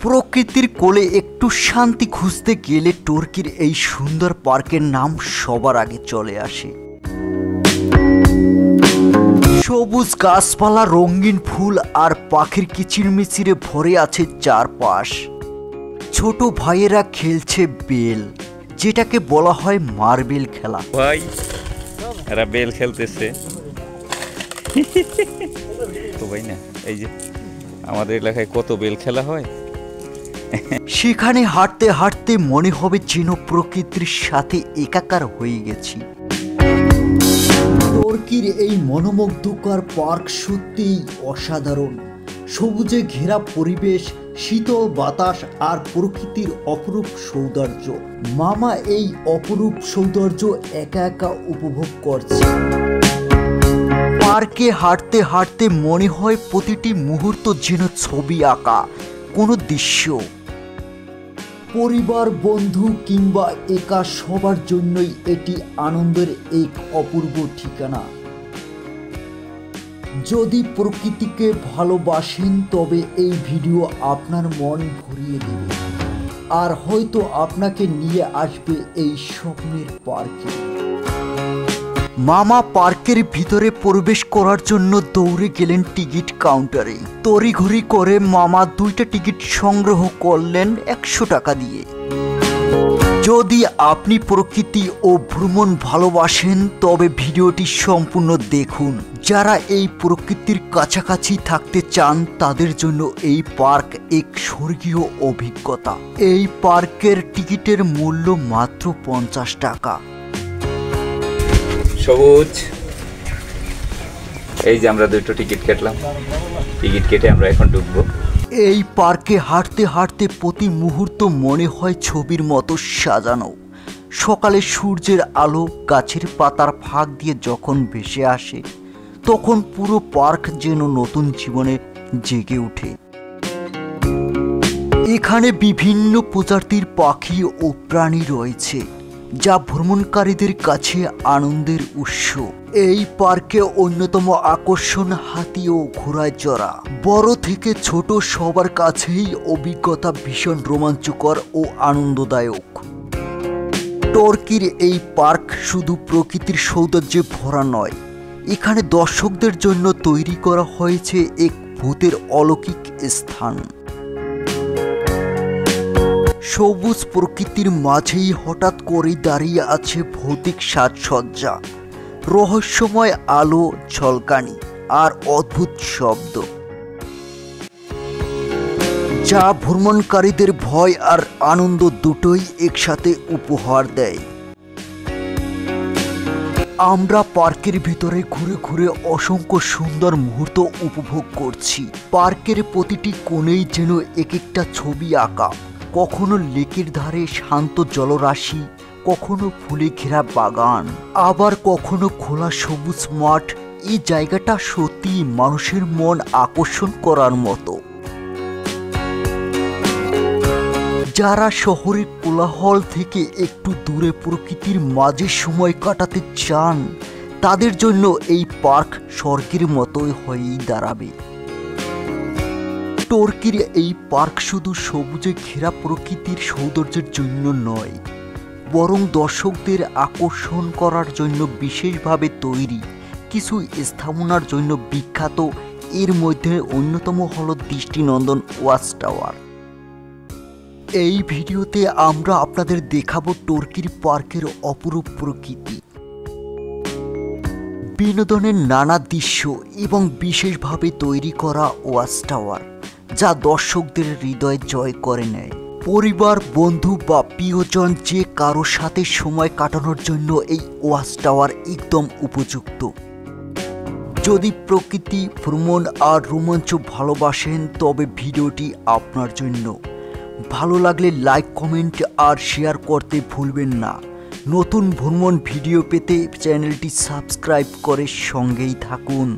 প্রকৃতির কোলে একটু শান্তি খুঁজতে গেলে তুর্কির এই সুন্দর পার্কের নাম সবার আগে চলে আসে। সবুজ গাছপালা, রঙিন ফুল আর পাখির কিচিরমিচিরে ভরে আছে চারপাশ। ছোট ভাইয়েরা খেলছে বেল, যেটাকে বলা হয় মার্বেল খেলা। ভাই এরা বেল খেলতেছে তো ভাই না, এই যে আমাদের এলাকায় কত বেল খেলা হয়। সেখানে হাঁটতে হাঁটতে মনে হবে যেন প্রকৃতির সাথে একাকার হয়ে গেছি। তুর্কির এই মনোমুগ্ধকর পার্ক সত্যিই অসাধারণ। সবুজে ঘেরা পরিবেশ, শীতল বাতাস আর প্রকৃতির অপরূপ সৌন্দর্য। মামা এই অপরূপ সৌন্দর্য একা একা উপভোগ করছে। পার্কে হাঁটতে হাঁটতে মনে হয় প্রতিটি মুহূর্ত যেন ছবি আঁকা কোনো দৃশ্য। পরিবার, বন্ধু কিংবা একা সবার জন্যই এটি আনন্দের এক অপূর্ব ঠিকানা। যদি প্রকৃতিকে ভালোবাসেন তবে এই ভিডিও আপনার মন ভরিয়ে দেবে আর হয়তো আপনাকে নিয়ে আসবে এই স্বপ্নের পার্কে। মামা পার্কের ভিতরে প্রবেশ করার জন্য দৌড়ে গেলেন টিকিট কাউন্টারে। তড়িঘড়ি করে মামা 2টা টিকিট সংগ্রহ করলেন 100 টাকা দিয়ে। যদি আপনি প্রকৃতি ও ভ্রমণ ভালোবাসেন তবে ভিডিওটি সম্পূর্ণ দেখুন। যারা এই প্রকৃতির কাছাকাছি থাকতে চান তাদের জন্য এই পার্ক এক স্বর্গীয় অভিজ্ঞতা। এই পার্কের টিকিটের মূল্য মাত্র 50 টাকা। সবুজ, এই যে আমরা 2টো টিকিট কাটলাম, টিকিট কেটে আমরা এখন ঢুকবো। এই পার্কে হাঁটতে হাঁটতে প্রতি মুহূর্ত মনে হয় ছবির মতো সাজানো। সকালে সূর্যের আলো গাছের পাতার ফাঁক দিয়ে যখন ভেসে আসে তখন পুরো পার্ক যেন নতুন জীবনে জেগে ওঠে। এখানে বিভিন্ন প্রজাতির পাখি ও প্রাণী রয়েছে যা ভ্রমণকারীদের কাছে আনন্দের উৎস। এই পার্কে অন্যতম আকর্ষণ হাতি ও ঘোড়ায় চড়া। বড় থেকে ছোট সবার কাছেই অভিজ্ঞতা ভীষণ রোমাঞ্চকর ও আনন্দদায়ক। তুর্কির এই পার্ক শুধু প্রকৃতির সৌন্দর্যে ভরা নয়, এখানে দর্শকদের জন্য তৈরি করা হয়েছে এক ভূতের অলৌকিক স্থান। সবুজ প্রকৃতির মাঝেই হঠাৎ করে দাঁড়িয়ে আছে ভৌতিক সাজসজ্জা, রহস্যময় আলো ঝলকানি আর অদ্ভুত শব্দ, যা ভ্রমণকারীদের ভয় আর আনন্দ দুটোই একসাথে উপহার দেয়। আমরা পার্কের ভিতরে ঘুরে ঘুরে অসংখ্য সুন্দর মুহূর্ত উপভোগ করছি। পার্কের প্রতিটি কোণেই যেন এক একটা ছবি আঁকা। কখনো লেকের ধারে শান্ত জলরাশি, কখনো ফুলে ঘেরা বাগান, আবার কখনো খোলা সবুজ মাঠ। এই জায়গাটা সত্যি মানুষের মন আকর্ষণ করার মতো। যারা শহরের কোলাহল থেকে একটু দূরে প্রকৃতির মাঝে সময় কাটাতে চান তাদের জন্য এই পার্ক স্বর্গের মতোই হয়েই দাঁড়াবে। তুর্কির এই পার্ক শুধু সবুজে ঘেরা প্রকৃতির সৌন্দর্যের জন্য নয়, বরং দর্শকদের আকর্ষণ করার জন্য বিশেষভাবে তৈরি কিছু স্থাপনার জন্য বিখ্যাত। এর মধ্যে অন্যতম হল দৃষ্টিনন্দন ওয়াচ টাওয়ার। এই ভিডিওতে আমরা আপনাদের দেখাবো তুর্কির পার্কের অপরূপ প্রকৃতি, বিনোদনের নানা দৃশ্য এবং বিশেষভাবে তৈরি করা ওয়াচ টাওয়ার, যা দর্শকদের হৃদয় জয় করে নেয়। পরিবার, বন্ধু বা প্রিয়জন যে কারোর সাথে সময় কাটানোর জন্য এই ওয়াচ টাওয়ার একদম উপযুক্ত। যদি প্রকৃতি, ভ্রমণ আর রোমাঞ্চ ভালোবাসেন তবে ভিডিওটি আপনার জন্য। ভালো লাগলে লাইক, কমেন্ট আর শেয়ার করতে ভুলবেন না। নতুন ভ্রমণ ভিডিও পেতে চ্যানেলটি সাবস্ক্রাইব করে সঙ্গেই থাকুন।